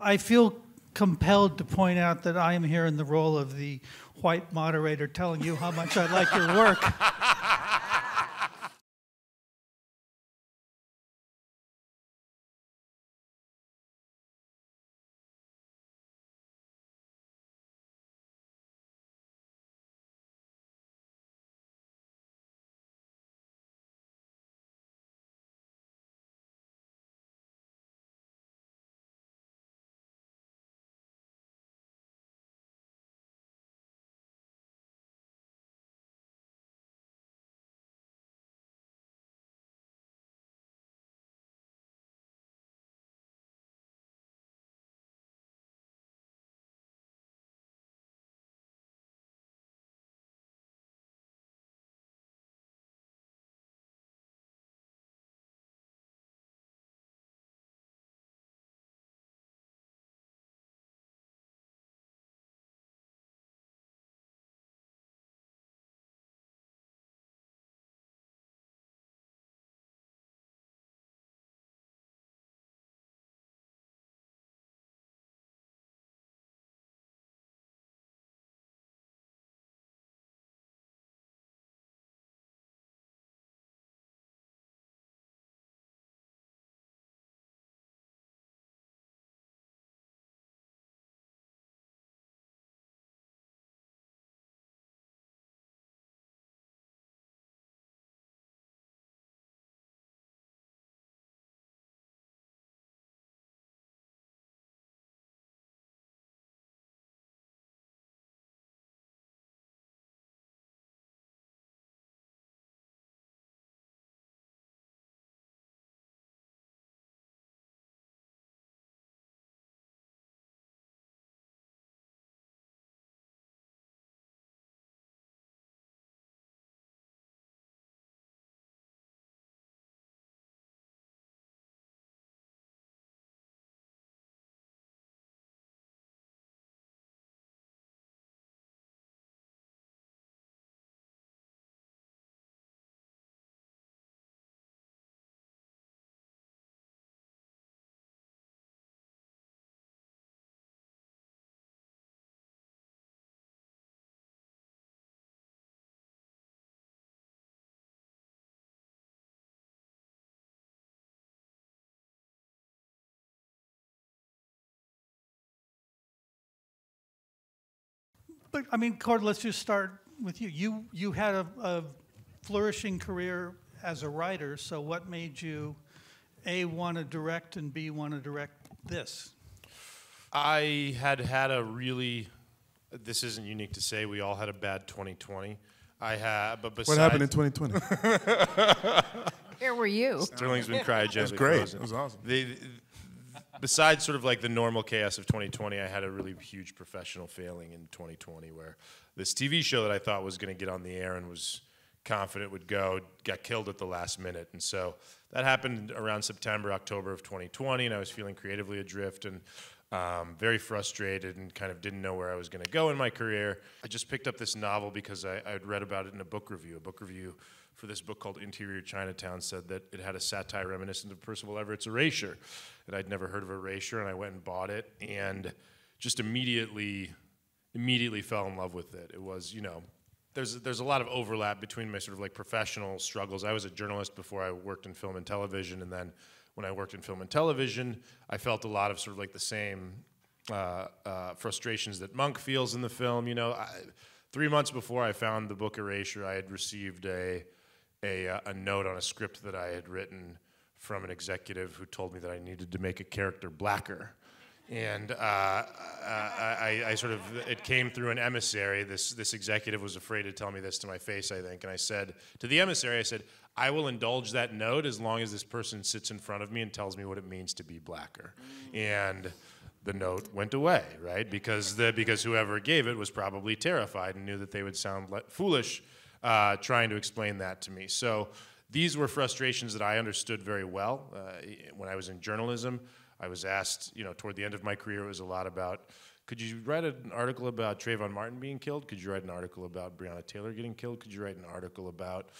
I feel compelled to point out that I am here in the role of the white moderator telling you how much I like your work. But I mean, Cord, let's just start with you. You had a flourishing career as a writer, so what made you, A, want to direct, and B, want to direct this? I had a really, this isn't unique to say, we all had a bad 2020. But besides... What happened in 2020? Where were you? Sterling's been cryogenically It was great. frozen. It was awesome. Besides sort of like the normal chaos of 2020, I had a really huge professional failing in 2020 where this TV show that I thought was going to get on the air and was confident would go got killed at the last minute. And so that happened around September, October of 2020, and I was feeling creatively adrift and very frustrated and kind of didn't know where I was going to go in my career. I just picked up this novel because I'd read about it in a book review. A book review for this book called Interior Chinatown said that it had a satire reminiscent of Percival Everett's Erasure. And I'd never heard of Erasure, and I went and bought it and just immediately fell in love with it. It was, you know, there's a lot of overlap between my sort of like professional struggles. I was a journalist before I worked in film and television, and then when I worked in film and television, I felt a lot of sort of like the same frustrations that Monk feels in the film. You know, 3 months before I found the book Erasure, I had received a note on a script that I had written from an executive who told me that I needed to make a character blacker. And I sort of, it came through an emissary. This executive was afraid to tell me this to my face, I think. And I said, to the emissary, I said, I will indulge that note as long as this person sits in front of me and tells me what it means to be blacker. And the note went away, right? Because whoever gave it was probably terrified and knew that they would sound foolish trying to explain that to me. So these were frustrations that I understood very well. When I was in journalism, I was asked, you know, toward the end of my career, it was a lot about, could you write an article about Trayvon Martin being killed? Could you write an article about Breonna Taylor getting killed? Could you write an article about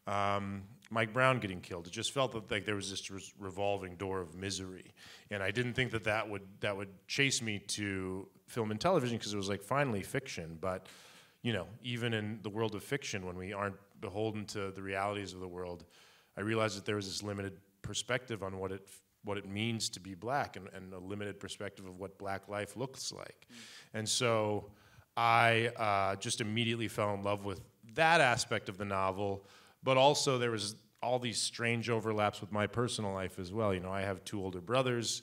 Mike Brown getting killed. It just felt that like there was this revolving door of misery, and I didn't think that would chase me to film and television because it was like finally fiction. But even in the world of fiction, when we aren't beholden to the realities of the world, I realized that there was this limited perspective on what it means to be black, and a limited perspective of what black life looks like. And so I just immediately fell in love with that aspect of the novel, but also there was all these strange overlaps with my personal life as well. I have 2 older brothers.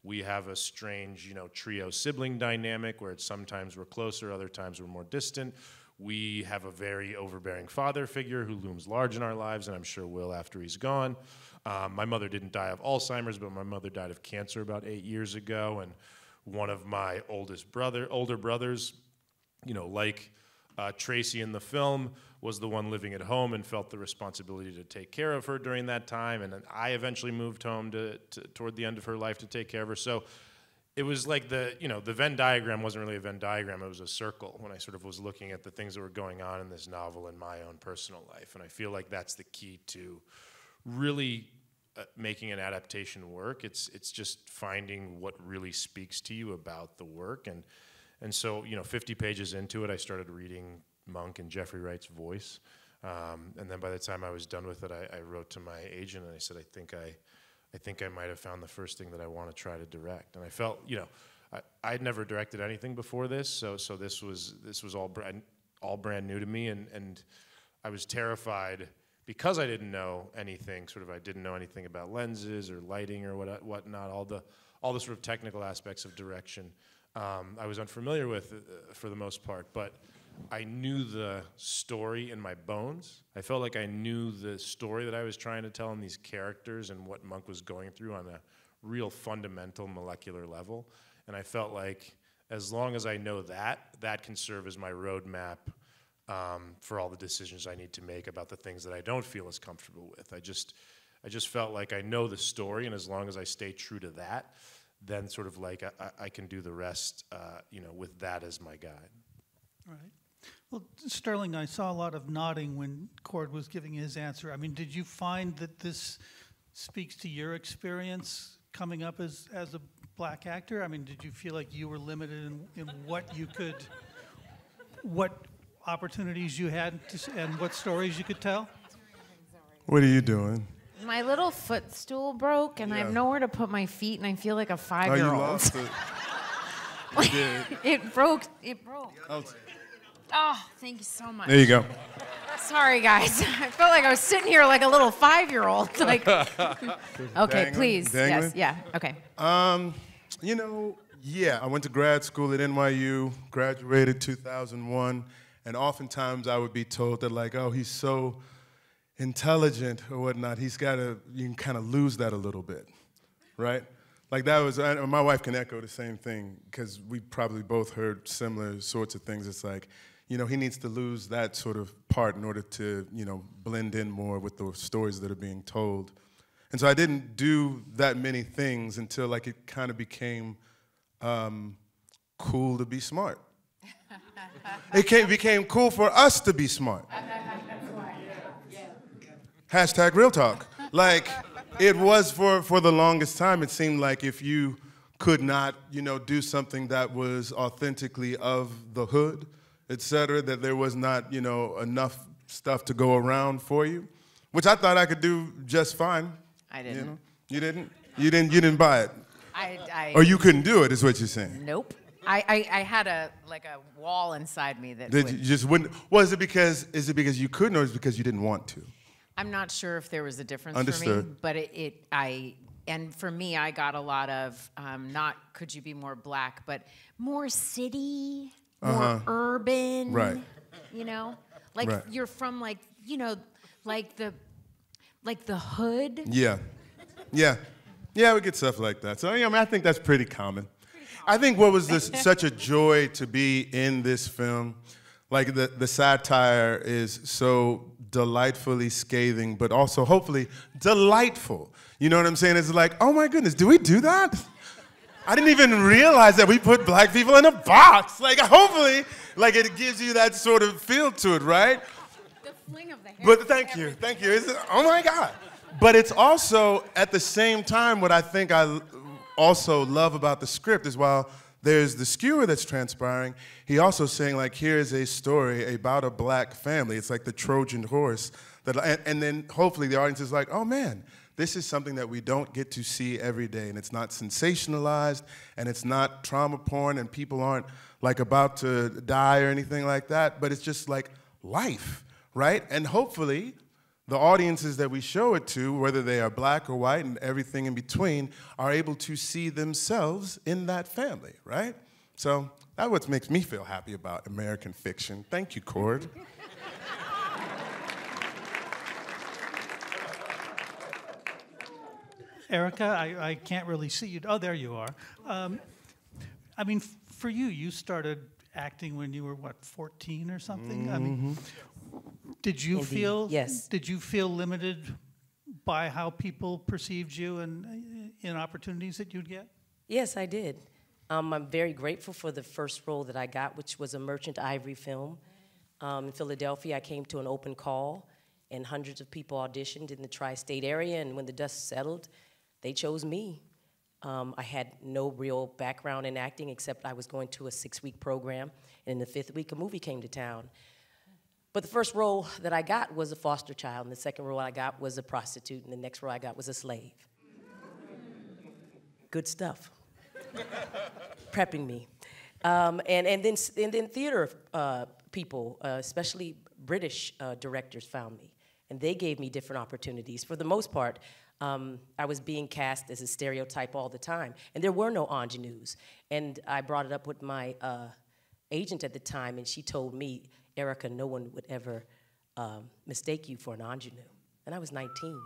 We have a strange, trio sibling dynamic where it's sometimes we're closer, other times we're more distant. We have a very overbearing father figure who looms large in our lives, and I'm sure will after he's gone. My mother didn't die of Alzheimer's, but my mother died of cancer about 8 years ago, and one of my older brothers, like Tracee in the film, was the one living at home and felt the responsibility to take care of her during that time. And then I eventually moved home toward the end of her life to take care of her. So it was like the Venn diagram wasn't really a Venn diagram, it was a circle when I sort of was looking at the things that were going on in this novel in my own personal life. And I feel like that's the key to really making an adaptation work. It's just finding what really speaks to you about the work. And so, 50 pages into it, I started reading Monk and Jeffrey Wright's voice. And then by the time I was done with it, I wrote to my agent and I said, I think I might have found the first thing that I want to try to direct. And I felt, I'd never directed anything before this, so this was all brand new to me, and I was terrified because I didn't know anything. I didn't know anything about lenses or lighting or whatnot. All the sort of technical aspects of direction. I was unfamiliar with for the most part, but I knew the story in my bones. I felt like I knew the story that I was trying to tell in these characters and what Monk was going through on a real fundamental molecular level. And I felt like as long as I know that can serve as my roadmap for all the decisions I need to make about the things that I don't feel as comfortable with. I just felt like I know the story, and as long as I stay true to that, then sort of like I can do the rest, with that as my guide. Right. Well, Sterling, I saw a lot of nodding when Cord was giving his answer. I mean, did you find that this speaks to your experience coming up as a black actor? I mean, did you feel like you were limited in what opportunities you had and what stories you could tell? What are you doing? My little footstool broke, and I have nowhere to put my feet, and I feel like a 5-year-old. Oh, you lost it. You did. It broke. Oh, thank you so much. There you go. Sorry, guys. I felt like I was sitting here like a little 5-year-old. Like, okay, Dangling? please. Dangling? Yes, yeah, okay. I went to grad school at NYU, graduated 2001, and oftentimes I would be told that, like, oh, he's so intelligent or whatnot, you can kind of lose that a little bit, right? Like that was, my wife can echo the same thing because we probably both heard similar sorts of things. It's like, he needs to lose that sort of part in order to, blend in more with the stories that are being told. And so I didn't do that many things until like it kind of became cool to be smart. It became cool for us to be smart. Hashtag real talk. Like, it was for the longest time, it seemed like if you could not, do something that was authentically of the hood, et cetera, that there was not, enough stuff to go around for you, which I thought I could do just fine. I didn't. You didn't? You didn't buy it? I or you couldn't do it, is what you're saying? Nope. I had a wall inside me that you just wouldn't. Well, is it because you couldn't, or is it because you didn't want to? I'm not sure if there was a difference Understood. for me, but and for me, I got a lot of not could you be more black, but more city, more urban, right? Like right. You're from like the hood. Yeah, we get stuff like that. So I think that's pretty common. I think what was such a joy to be in this film, like the satire is so delightfully scathing, but also hopefully delightful. You know what I'm saying? It's like, oh my goodness, do we do that? I didn't even realize that we put black people in a box. Like, hopefully, like it gives you that sort of feel to it, right? The fling of the hair. But thank you. Oh my God. But it's also, at the same time, what I think I also love about the script is while there's the skewer that's transpiring, he also saying, like, here's a story about a black family. It's like the Trojan horse. And then hopefully the audience is like, oh man, this is something that we don't get to see every day, and it's not sensationalized, and it's not trauma porn, and people aren't like about to die or anything like that, but it's just like life, right? And hopefully the audiences that we show it to, whether they are black or white and everything in between, are able to see themselves in that family, right? So that's what makes me feel happy about American fiction. Thank you, Cord. Erika, I can't really see you. Oh, there you are. I mean, for you, you started acting when you were, what, 14 or something? I mean, did you feel limited by how people perceived you and in opportunities that you'd get? Yes, I did. I'm very grateful for the first role that I got, which was a Merchant Ivory film. In Philadelphia, I came to an open call, and hundreds of people auditioned in the tri-state area, and when the dust settled, they chose me. I had no real background in acting, except I was going to a 6-week program, and in the 5th week, a movie came to town. But the first role that I got was a foster child, and the second role I got was a prostitute, and the next role I got was a slave. Good stuff. Prepping me. And then theater people, especially British directors, found me, and they gave me different opportunities. For the most part, I was being cast as a stereotype all the time, and there were no ingenues. And I brought it up with my agent at the time, and she told me, Erika, no one would ever mistake you for an ingenue. And I was 19.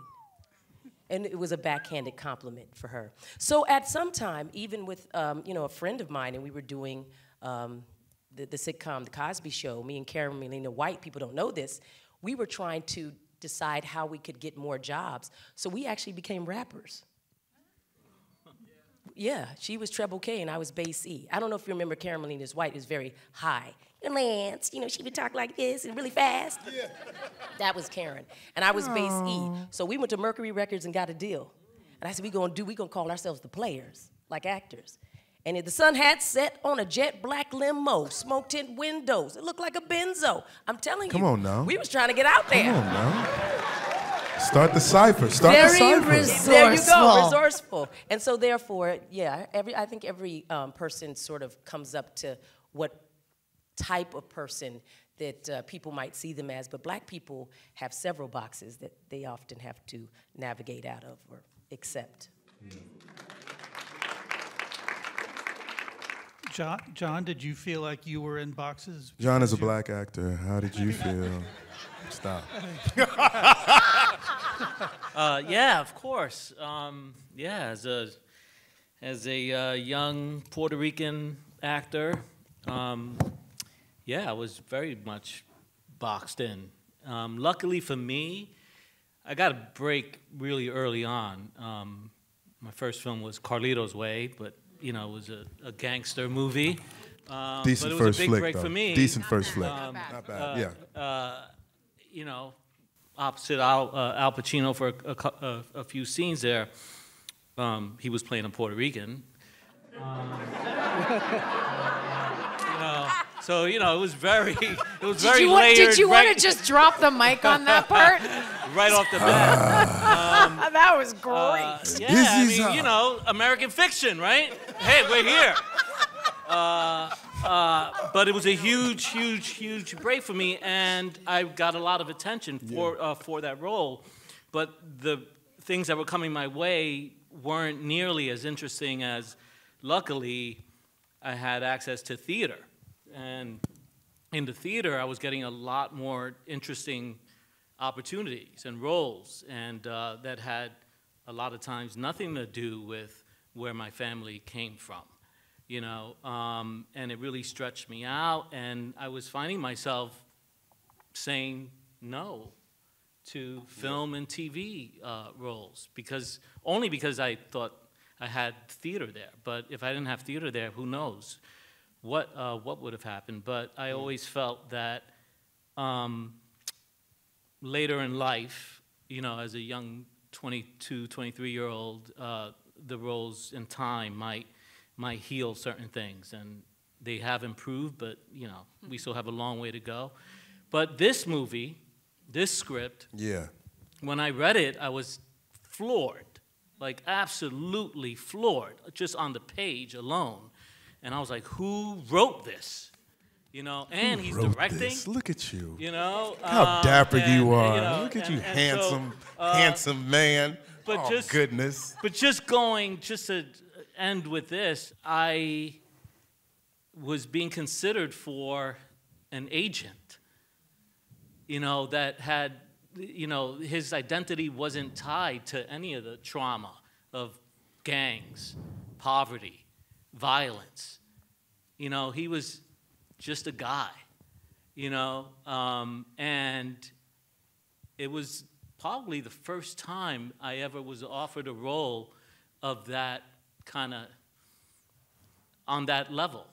And it was a backhanded compliment for her. So at some time, even with a friend of mine, and we were doing the sitcom, The Cosby Show, me and Carmelina White, people don't know this, we were trying to decide how we could get more jobs. So we actually became rappers. Yeah, she was treble K and I was bass E. I don't know if you remember Carmelina's White is very high. Lance, she would talk like this and really fast. Yeah. That was Karen. And I was bass E. So we went to Mercury Records and got a deal. And I said, we gonna call ourselves the Players, like actors. And if the sun had set on a jet black limo, smoke tint windows, it looked like a benzo. I'm telling you. Come on now. We was trying to get out there. Come on now. Start the cipher. Very resourceful. There you go, resourceful. And so therefore, yeah, I think every person sort of comes up to what type of person that people might see them as, but black people have several boxes that they often have to navigate out of or accept. John, did you feel like you were in boxes? John is a black actor. How did you feel? Stop. Yeah, of course. Yeah, as a young Puerto Rican actor, yeah, I was very much boxed in. Luckily for me, I got a break really early on. My first film was Carlito's Way, but it was a gangster movie. Decent but it was first a big flick, break though. for me. Decent first flick. Not bad. Yeah. Opposite Al Pacino for a few scenes there. He was playing a Puerto Rican. So it was very layered. Did you want to just drop the mic on that part? Right off the bat. That was great. Yeah, I mean, American fiction, right? Hey, we're here. But it was a huge break for me, and I got a lot of attention for that role. But the things that were coming my way weren't nearly as interesting as, luckily, I had access to theater. And in the theater, I was getting a lot more interesting opportunities and roles, and that had a lot of times nothing to do with where my family came from, and it really stretched me out, and I was finding myself saying no to film and TV roles only because I thought I had theater there. But if I didn't have theater there, who knows what would have happened? But I always felt that later in life, you know, as a young 22, 23-year-old, the roles in time might heal certain things, and they have improved, but, you know, we still have a long way to go. But this movie, this script, when I read it, I was floored, like absolutely floored, just on the page alone. And I was like, who wrote this? You know, and he's directing. This? Look at you. You know, how dapper you are. You know, Look at you, and handsome, so, handsome man. But oh, goodness. But just to end with this, I was being considered for an agent, you know, that had, you know, his identity wasn't tied to any of the trauma of gangs, poverty, violence. You know, he was just a guy, you know, and it was probably the first time I ever was offered a role of that kind of, on that level,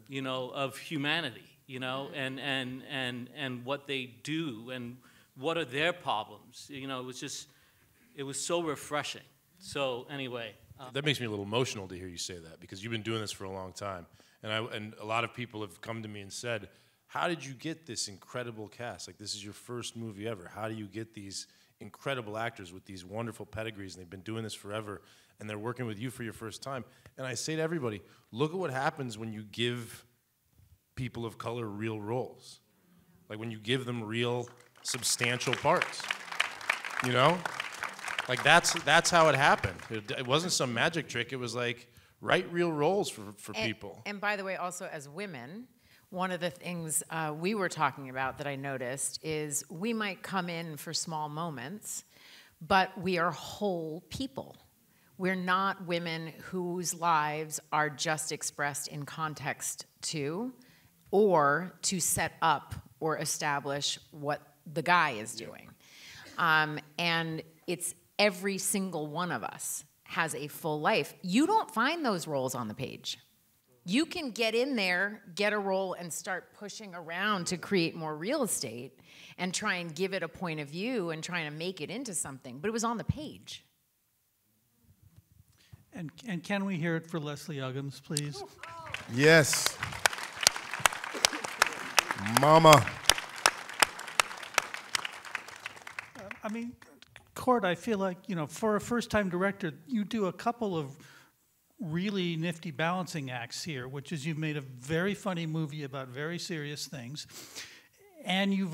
you know, of humanity, you know, and what they do and what are their problems. You know, it was so refreshing. So anyway. That makes me a little emotional to hear you say that, because you've been doing this for a long time. And a lot of people have come to me and said, how did you get this incredible cast? Like, this is your first movie ever. How do you get these incredible actors with these wonderful pedigrees, and they've been doing this forever, and they're working with you for your first time? And I say to everybody, look at what happens when you give people of color real roles. Like, when you give them real, substantial parts, you know? Like, that's how it happened. It wasn't some magic trick. It was like, write real roles for people. And by the way, also as women, one of the things we were talking about that I noticed is we might come in for small moments, but we are whole people. We're not women whose lives are just expressed in context to, or to set up or establish what the guy is doing. And it's every single one of us has a full life. You don't find those roles on the page. You can get in there, get a role, and start pushing around to create more real estate and try and give it a point of view and trying to make it into something. But it was on the page. And can we hear it for Leslie Uggams, please? Yes. Mama. I mean, Cord, I feel like, you know, for a first-time director, you do a couple of really nifty balancing acts here, which is you've made a very funny movie about very serious things, and you've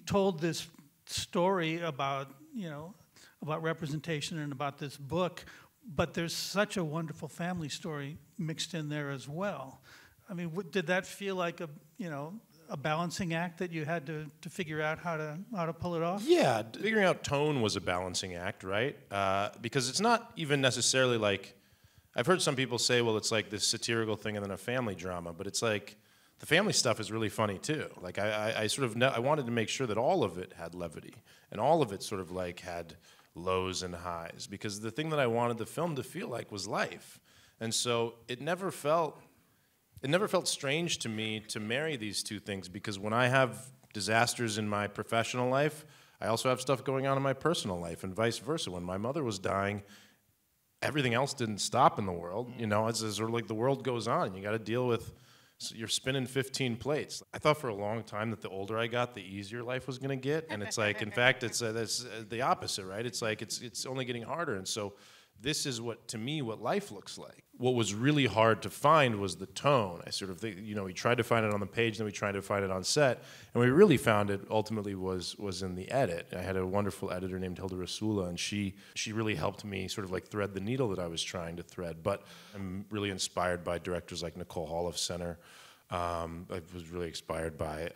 told this story about, you know, about representation and about this book, but there's such a wonderful family story mixed in there as well. I mean, did that feel like a, you know, a balancing act that you had to figure out how to pull it off? Yeah, figuring out tone was a balancing act, right? Because it's not even necessarily like, I've heard some people say, well, it's like this satirical thing and then a family drama, but it's like, the family stuff is really funny too. Like, I wanted to make sure that all of it had levity, and all of it sort of like had lows and highs, because the thing that I wanted the film to feel like was life. And so it never felt strange to me to marry these two things, because when I have disasters in my professional life, I also have stuff going on in my personal life, and vice versa. When my mother was dying, everything else didn't stop in the world. You know, it's sort of like the world goes on. You got to deal with, you're spinning 15 plates. I thought for a long time that the older I got, the easier life was going to get, and it's like, in fact, it's that's the opposite, right? It's like it's only getting harder, and so this is what, to me, what life looks like. What was really hard to find was the tone. I sort of think, you know, we tried to find it on the page, then we tried to find it on set, and we really found it ultimately was in the edit. I had a wonderful editor named Hilda Rasula, and she really helped me sort of like thread the needle that I was trying to thread. But I'm really inspired by directors like Nicole Holofcener. I was really inspired by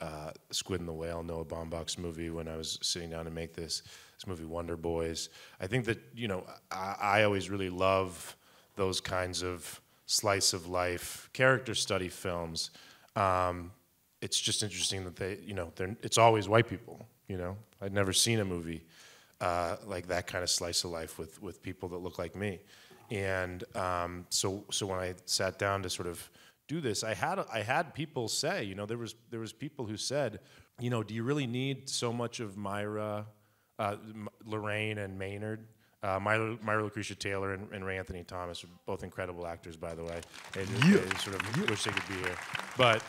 Squid and the Whale, Noah Baumbach's movie, when I was sitting down to make this movie, Wonder Boys. I think that, you know, I always really love those kinds of slice of life character study films. It's just interesting that they, you know, it's always white people. You know, I'd never seen a movie like that kind of slice of life with people that look like me. And so when I sat down to sort of do this, I had people say, you know, there was people who said, you know, do you really need so much of Myra, Lorraine and Maynard? Myra Lucretia Taylor and Ray Anthony Thomas are both incredible actors, by the way. They sort of wish they could be here. But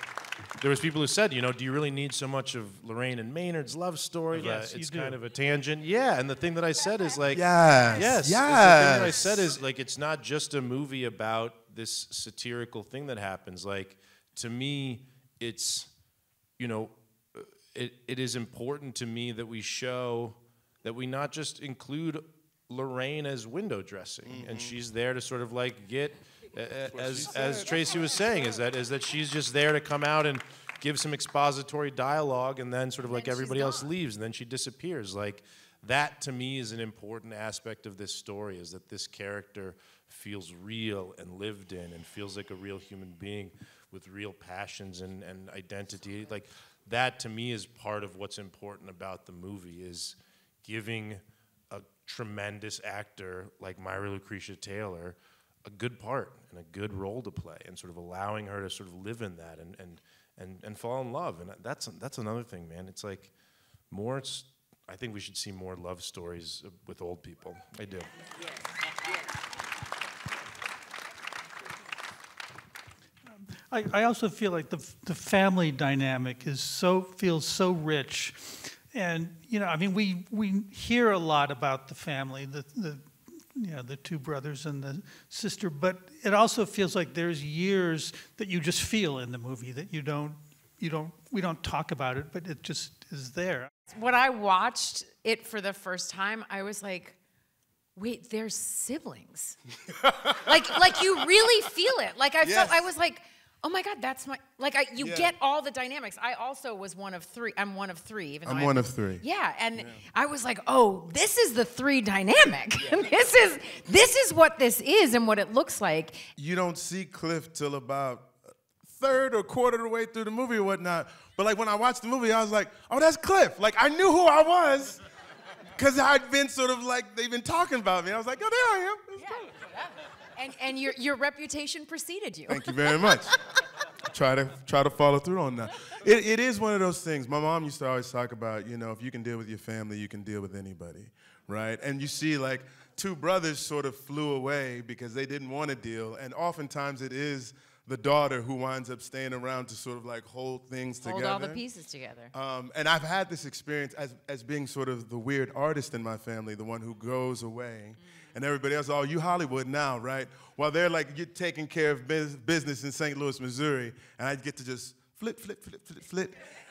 there was people who said, you know, do you really need so much of Lorraine and Maynard's love story? Yes, It's you do. kind of a tangent. Yeah, and the thing that I said is like, Yes. the thing that I said is like, it's not just a movie about this satirical thing that happens. Like, to me, it's, you know, it is important to me that we show that we not just include Lorraine as window dressing, and she's there to sort of like get, as Tracee was saying, is that she's just there to come out and give some expository dialogue, and then sort of like everybody else leaves, and then she disappears. Like, that to me is an important aspect of this story, is that this character feels real and lived in, and feels like a real human being with real passions and identity. Like, that to me is part of what's important about the movie, is giving a tremendous actor like Myra Lucretia Taylor a good part and a good role to play, and sort of allowing her to sort of live in that and fall in love. And that's another thing, man. It's like I think we should see more love stories with old people. I do. I also feel like the family dynamic feels so rich. And, you know, I mean, we hear a lot about the family, the two brothers and the sister, but it also feels like there's years that you just feel in the movie that we don't talk about it, but it just is there. When I watched it for the first time, I was like, wait, they're siblings. like you really feel it. Like I was like, oh my God, that's my, like, you get all the dynamics. I also was one of three. I'm one of three. Even though I'm one of three. Yeah, and I was like, oh, this is the three dynamic. This is what this is and what it looks like. You don't see Cliff till about third or quarter of the way through the movie or whatnot. But like when I watched the movie, I was like, oh, that's Cliff. Like I knew who I was because I'd been sort of like, they've been talking about me. I was like, oh, there I am. And your reputation preceded you. Thank you very much. Try to follow through on that. It is one of those things. My mom used to always talk about, you know, if you can deal with your family, you can deal with anybody, right? And you see, like, two brothers sort of flew away because they didn't want to deal, and oftentimes it is the daughter who winds up staying around to sort of like hold things together. Hold all the pieces together. And I've had this experience as being sort of the weird artist in my family, the one who goes away. And everybody else, oh, you Hollywood now, right? While they're like, you're taking care of business in St. Louis, Missouri, and I get to just flip.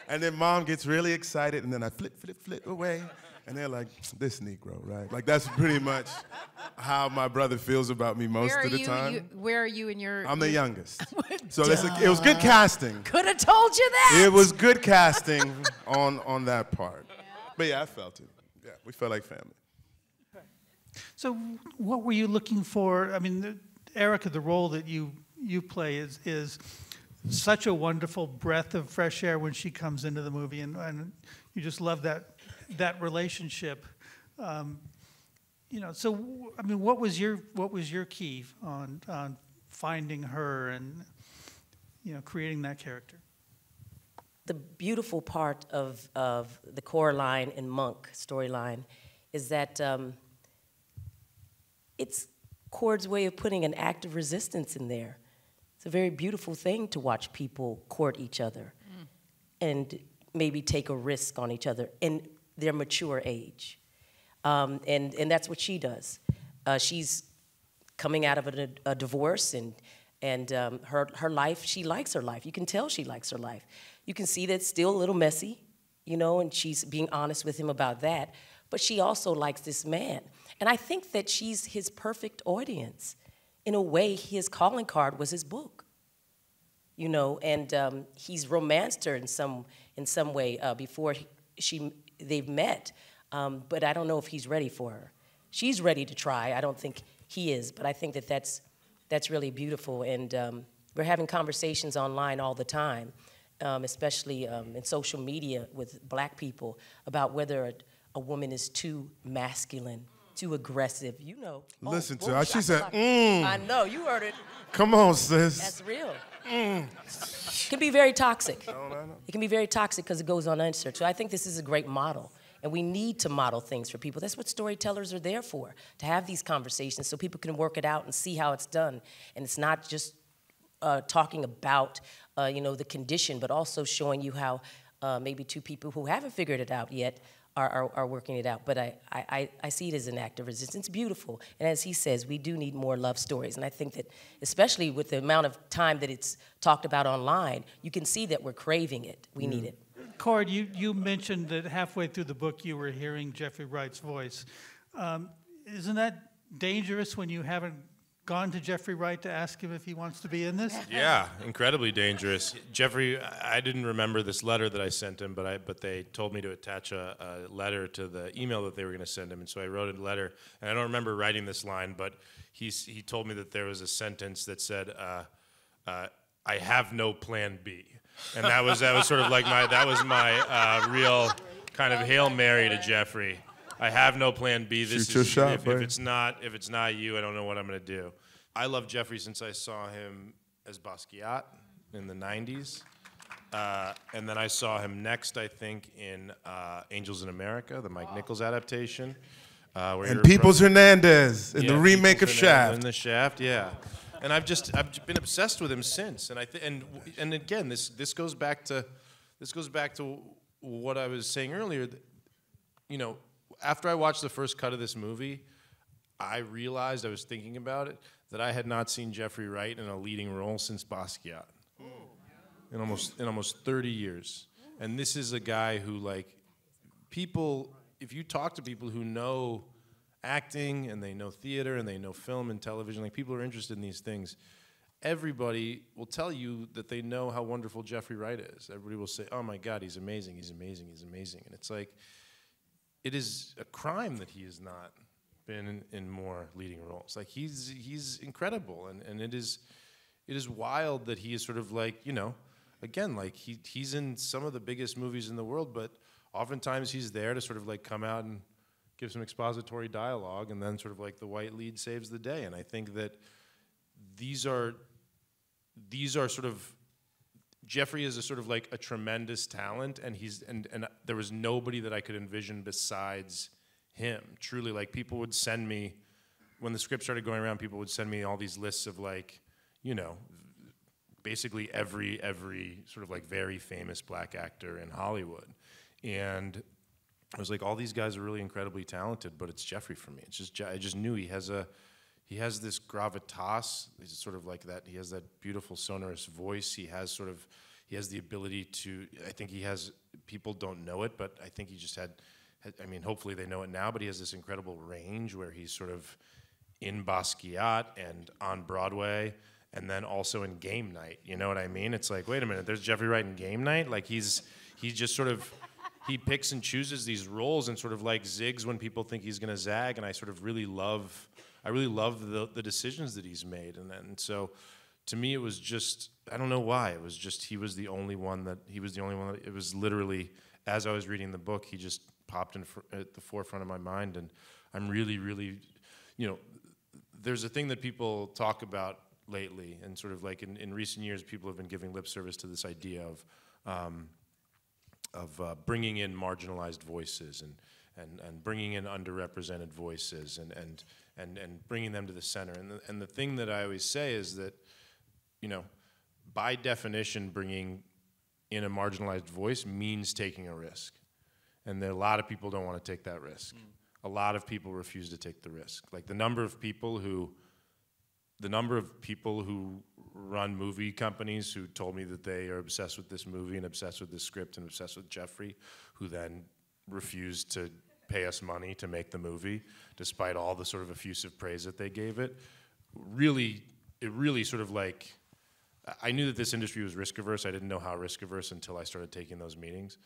And then mom gets really excited, and then I flip away. And they're like, this Negro, right? Like, that's pretty much how my brother feels about me most of the time. Where are you in your... I'm the youngest. So it was good casting. Could have told you that. It was good casting on that part. Yeah. But yeah, I felt it. Yeah, we felt like family. So what were you looking for? I mean, Erika, the role that you play is such a wonderful breath of fresh air when she comes into the movie, and you just love that relationship. You know, so I mean, what was your key on finding her and, you know, creating that character? The beautiful part of the Coraline and Monk storyline is that it's Cord's way of putting an act of resistance in there. It's a very beautiful thing to watch people court each other and maybe take a risk on each other in their mature age. And that's what she does. She's coming out of a divorce, and her life, she likes her life. You can tell she likes her life. You can see that it's still a little messy, you know, and she's being honest with him about that. But she also likes this man. And I think that she's his perfect audience. In a way, his calling card was his book, you know, and he's romanced her in some way before they've met. But I don't know if he's ready for her. She's ready to try. I don't think he is, but I think that that's really beautiful. And we're having conversations online all the time, especially in social media with black people, about whether a woman is too masculine, too aggressive, you know. Listen to her. She said, I know, you heard it. Come on, sis. That's real. can be very toxic. It can be very toxic because it goes unanswered. So I think this is a great model. And we need to model things for people. That's what storytellers are there for, to have these conversations so people can work it out and see how it's done. And it's not just talking about, the condition, but also showing you how maybe two people who haven't figured it out yet are working it out. But I see it as an act of resistance. It's beautiful. And as he says, we do need more love stories. And I think that, especially with the amount of time that it's talked about online, you can see that we're craving it. We need it. Cord, you mentioned that halfway through the book you were hearing Jeffrey Wright's voice. Isn't that dangerous when you haven't gone to Jeffrey Wright to ask him if he wants to be in this? Yeah, incredibly dangerous. Jeffrey, I didn't remember this letter that I sent him, but they told me to attach a letter to the email that they were going to send him, and so I wrote a letter. And I don't remember writing this line, but he told me that there was a sentence that said, "I have no plan B." And that was sort of like my real kind of Hail Mary to Jeffrey. I have no plan B. Shoot your shot, if it's not you, I don't know what I'm going to do. I love Jeffrey since I saw him as Basquiat in the 90s. And then I saw him next, I think, in Angels in America, the Mike Nichols adaptation. And Peoples Hernandez in the remake of Shaft. In the Shaft, yeah. And I've been obsessed with him since. And again, this goes back to what I was saying earlier. After I watched the first cut of this movie, I realized, I was thinking about it, that I had not seen Jeffrey Wright in a leading role since Basquiat. In almost 30 years. And this is a guy who, like, people, if you talk to people who know acting and they know theater and they know film and television, like people who are interested in these things, everybody will tell you that they know how wonderful Jeffrey Wright is. Everybody will say, oh my God, he's amazing, he's amazing, he's amazing. And it's like, it is a crime that he has not been in more leading roles. Like, he's incredible, and it is wild that he is sort of like, again, like he's in some of the biggest movies in the world, but oftentimes he's there to sort of like come out and give some expository dialogue, and then sort of like the white lead saves the day. And I think that these are sort of, Jeffrey is a sort of like a tremendous talent, and and there was nobody that I could envision besides him. Truly, like, people would send me, when the script started going around, people would send me all these lists of, like, basically every sort of like very famous black actor in Hollywood. And I was like, all these guys are really incredibly talented, but it's Jeffrey for me. It's just, I just knew he has this gravitas. He's sort of like that. He has that beautiful sonorous voice. He has the ability to, I think he has, people don't know it, but I think he just I mean, hopefully they know it now, but he has this incredible range where he's sort of in Basquiat and on Broadway, and then also in Game Night. You know what I mean? It's like, wait a minute, there's Jeffrey Wright in Game Night? Like, he just sort of, he picks and chooses these roles and sort of like zigs when people think he's gonna zag, and I really love the decisions that he's made. And so to me, it was just, I don't know why, it was just, he was the only one that, it was literally, as I was reading the book, he just popped at the forefront of my mind. And I'm really, really, there's a thing that people talk about lately, and sort of like in recent years, people have been giving lip service to this idea of bringing in marginalized voices and bringing in underrepresented voices and bringing them to the center. And the thing that I always say is that, by definition, bringing in a marginalized voice means taking a risk. And a lot of people don't want to take that risk. A lot of people refuse to take the risk. Like, the number of people who run movie companies who told me that they are obsessed with this movie and obsessed with this script and obsessed with Jeffrey, who then refused to pay us money to make the movie, despite all the sort of effusive praise that they gave it, it really sort of like, I knew that this industry was risk averse. I didn't know how risk averse until I started taking those meetings.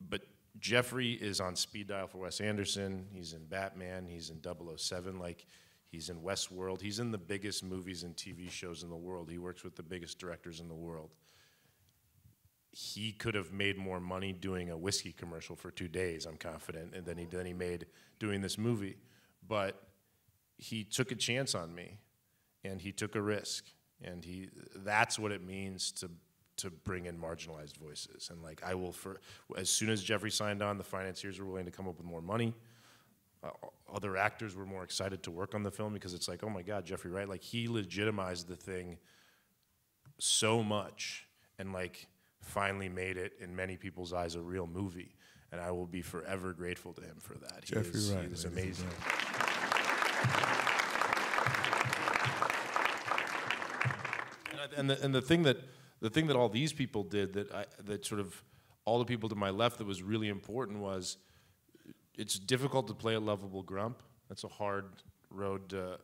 But Jeffrey is on speed dial for Wes Anderson. He's in Batman. He's in 007. Like, he's in Westworld. He's in the biggest movies and TV shows in the world. He works with the biggest directors in the world. He could have made more money doing a whiskey commercial for 2 days, I'm confident, and then he made doing this movie. But he took a chance on me, and he took a risk. and that's what it means to bring in marginalized voices. And like as soon as Jeffrey signed on, the financiers were willing to come up with more money. Other actors were more excited to work on the film because it's like, oh my God, Jeffrey Wright, like he legitimized the thing so much and like finally made it in many people's eyes a real movie. And I will be forever grateful to him for that. Jeffrey Wright, he is amazing. And the thing that all these people did that sort of all the people to my left that was really important was it's difficult to play a lovable grump. That's a hard road to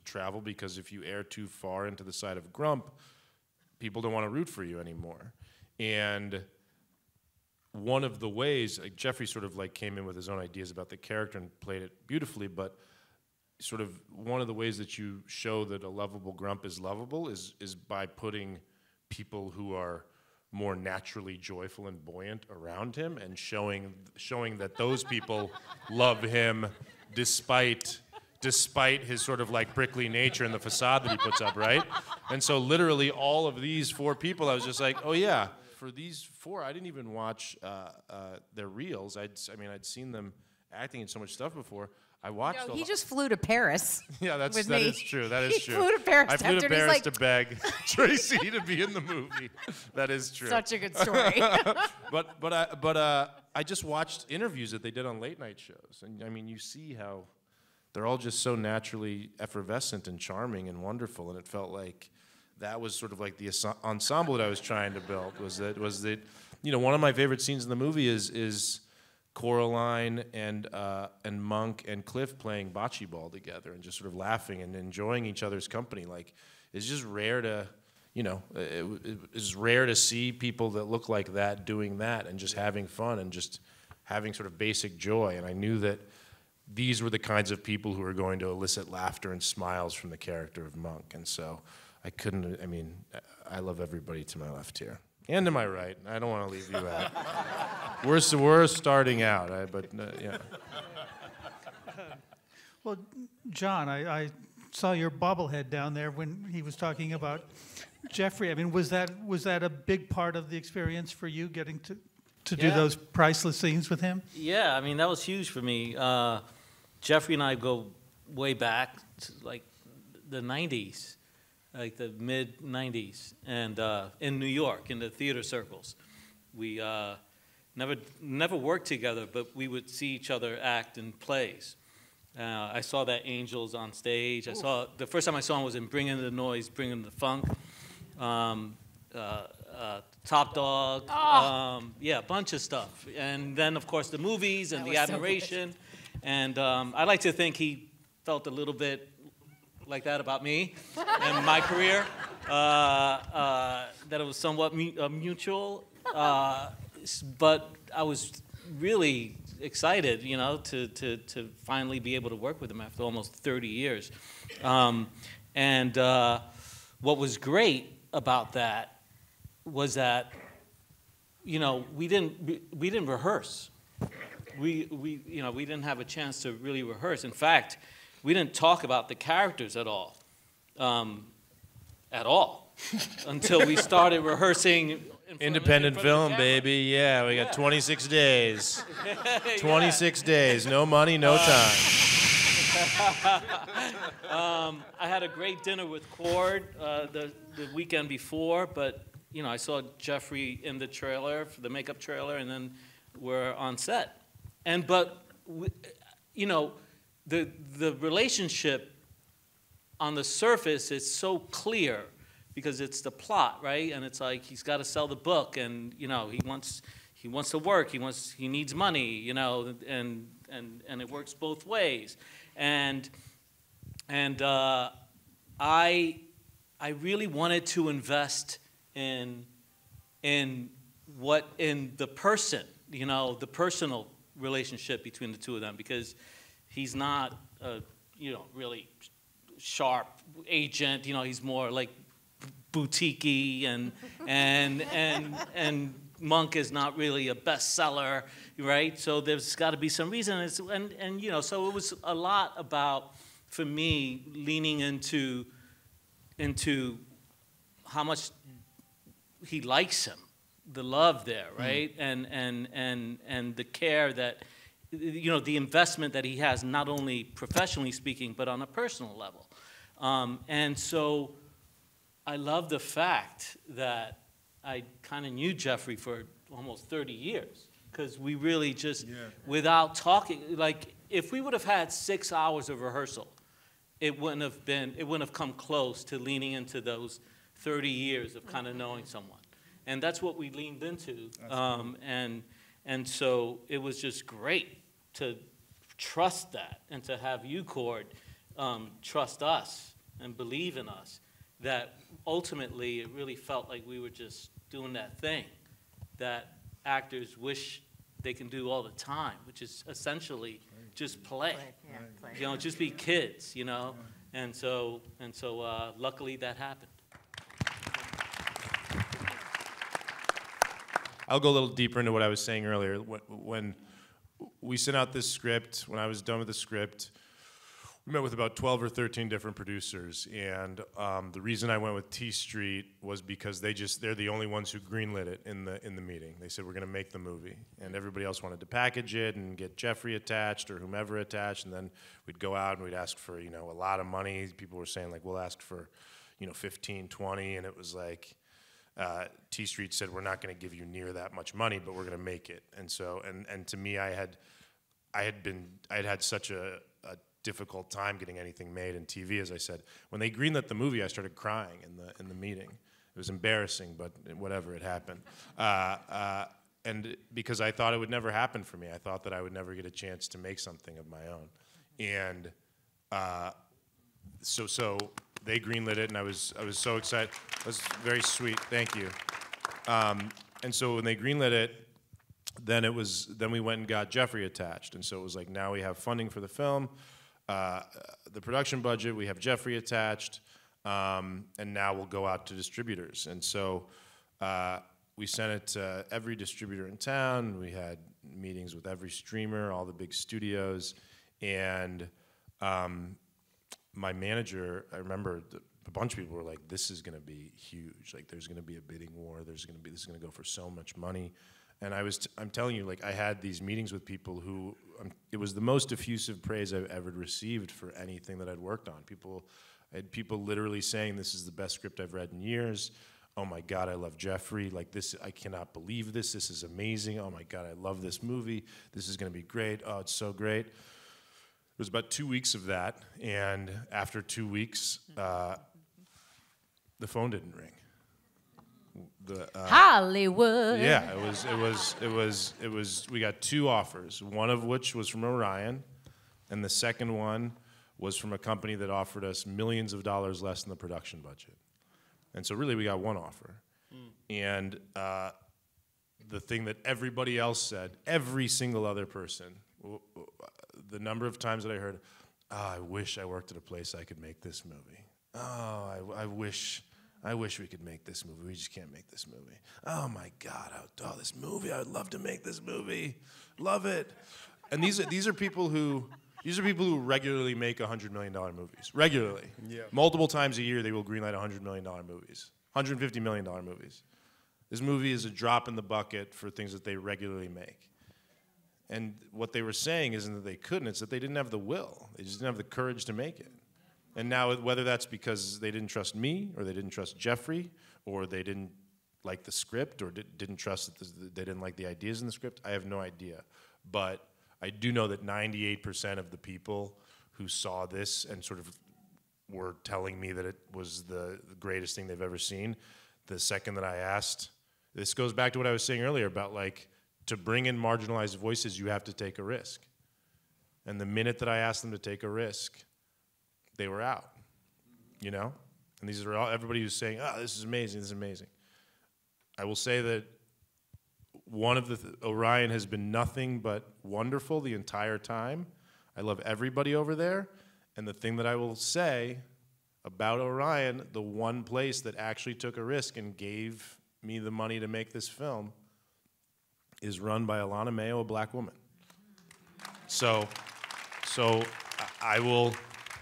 travel because if you err too far into the side of grump, people don't want to root for you anymore. And one of the ways, like Jeffrey sort of like came in with his own ideas about the character and played it beautifully, but sort of one of the ways that you show that a lovable grump is lovable is by putting people who are more naturally joyful and buoyant around him and showing that those people love him despite his sort of like prickly nature and the facade that he puts up, right? And so literally all of these 4 people, I was just like, oh yeah, for these 4, I didn't even watch their reels. I'd seen them acting in so much stuff before. I watched. He just flew to Paris. Yeah, that is true. That is true. He flew to Paris. I flew to Paris to beg Tracee to be in the movie. That is true. Such a good story. but I just watched interviews that they did on late night shows, and I mean, you see how they're all just so naturally effervescent and charming and wonderful, and it felt like that was sort of like the ensemble that I was trying to build. Was that one of my favorite scenes in the movie is Coraline and Monk and Cliff playing bocce ball together and just sort of laughing and enjoying each other's company. Like, it's just rare to, it's rare to see people that look like that doing that and just having fun and just having sort of basic joy. And I knew that these were the kinds of people who were going to elicit laughter and smiles from the character of Monk. And so I love everybody to my left here. And to my right. I don't want to leave you out. We're starting out, yeah. Well, John, I saw your bobblehead down there when he was talking about Jeffrey. I mean, was that a big part of the experience for you, getting to do those priceless scenes with him? Yeah, I mean, that was huge for me. Jeffrey and I go way back to like the 90s. Like the mid-90s, and in New York, in the theater circles. We never worked together, but we would see each other act in plays. I saw that Angels on stage. The first time I saw him was in Bringing the Noise, Bringing the Funk, Top Dog, a bunch of stuff. And then, of course, the movies and the admiration. So and I like to think he felt a little bit like that about me and my career, that it was somewhat mutual. But I was really excited, to finally be able to work with him after almost 30 years. And what was great about that was that, we didn't rehearse. We didn't have a chance to really rehearse. In fact, we didn't talk about the characters at all, until we started rehearsing. Independent film, baby. Yeah, we got 26 days. 26 days. No money, no time. I had a great dinner with Cord the weekend before, but I saw Jeffrey in the trailer, for the makeup trailer, and then we're on set. The relationship on the surface is so clear because it's the plot, right? And it's like he's got to sell the book, and he wants to work, he needs money, and it works both ways. And I really wanted to invest in the person, the personal relationship between the two of them, because he's not a, really sharp agent. He's more like boutique-y, and Monk is not really a bestseller, right? So there's got to be some reason. So it was a lot about, for me, leaning into how much he likes him, the love there, right? And the care that, you know, the investment that he has, not only professionally speaking, but on a personal level. And so I love the fact that I kind of knew Jeffrey for almost 30 years, because we really just, without talking, like, if we would have had 6 hours of rehearsal, it wouldn't have come close to leaning into those 30 years of kind of knowing someone. And that's what we leaned into. And so it was just great to trust that, and to have you, Cord, trust us and believe in us, that ultimately it really felt like we were just doing that thing that actors wish they can do all the time, which is essentially just play. You know, just be kids, you know? And so luckily that happened. I'll go a little deeper into what I was saying earlier. When we sent out this script, when I was done with the script, we met with about 12 or 13 different producers, and the reason I went with T Street was because they're the only ones who greenlit it in the meeting. They said, we're gonna make the movie, and everybody else wanted to package it and get Jeffrey attached or whomever attached, and then we'd go out and we'd ask for, you know, a lot of money. People were saying, like, we'll ask for, you know, 15, 20, and it was like, T Street said, we're not going to give you near that much money, but we're going to make it. And so, and to me, I had such a difficult time getting anything made in TV. As I said, when they greenlit the movie, I started crying in the meeting. It was embarrassing, but whatever, it happened. And because I thought it would never happen for me, I thought that I would never get a chance to make something of my own. And so they greenlit it, and I was so excited. It was very sweet. Thank you. And so when they greenlit it, then we went and got Jeffrey attached, and so it was like, now we have funding for the film, the production budget. We have Jeffrey attached, and now we'll go out to distributors. And so we sent it to every distributor in town. We had meetings with every streamer, all the big studios, and my manager, I remember a bunch of people were like, this is gonna be huge. Like, there's gonna be a bidding war. This is gonna go for so much money. And I'm telling you, like, I had these meetings with people who, it was the most effusive praise I've ever received for anything that I'd worked on. I had people literally saying, this is the best script I've read in years. Oh my God, I love Jeffrey. Like, this, I cannot believe this. This is amazing. Oh my God, I love this movie. This is gonna be great. Oh, it's so great. It was about 2 weeks of that, and after 2 weeks, the phone didn't ring. Hollywood. Yeah, it was. We got 2 offers. One of which was from Orion, and the second one was from a company that offered us millions of dollars less than the production budget. And so really, we got 1 offer. And the thing that everybody else said, every single other person, the number of times that I heard, oh, I wish I worked at a place I could make this movie. Oh, I wish we could make this movie. We just can't make this movie. Oh my God, this movie, I would love to make this movie. Love it. And these are people who regularly make $100 million movies. Regularly. Yeah. Multiple times a year they will greenlight $100 million movies. $150 million movies. This movie is a drop in the bucket for things that they regularly make. And what they were saying isn't that they couldn't, it's that they didn't have the will. They just didn't have the courage to make it. And now, whether that's because they didn't trust me, or they didn't trust Jeffrey, or they didn't like the script, or didn't trust that they didn't like the ideas in the script, I have no idea. But I do know that 98% of the people who saw this and sort of were telling me that it was the greatest thing they've ever seen, the second that I asked, this goes back to what I was saying earlier about, like, to bring in marginalized voices, you have to take a risk. And the minute that I asked them to take a risk, they were out, you know? And these are all, everybody who's saying, oh, this is amazing, this is amazing. I will say that Orion has been nothing but wonderful the entire time. I love everybody over there. And the thing that I will say about Orion, the one place that actually took a risk and gave me the money to make this film, is run by Alana Mayo, a black woman. So I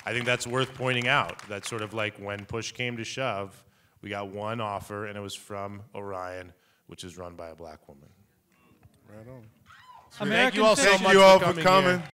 think that's worth pointing out, that sort of like when push came to shove, We got one offer, and it was from Orion, which is run by a black woman. Right on. Thank you all so Fiction. much Thank you all for for coming coming. here.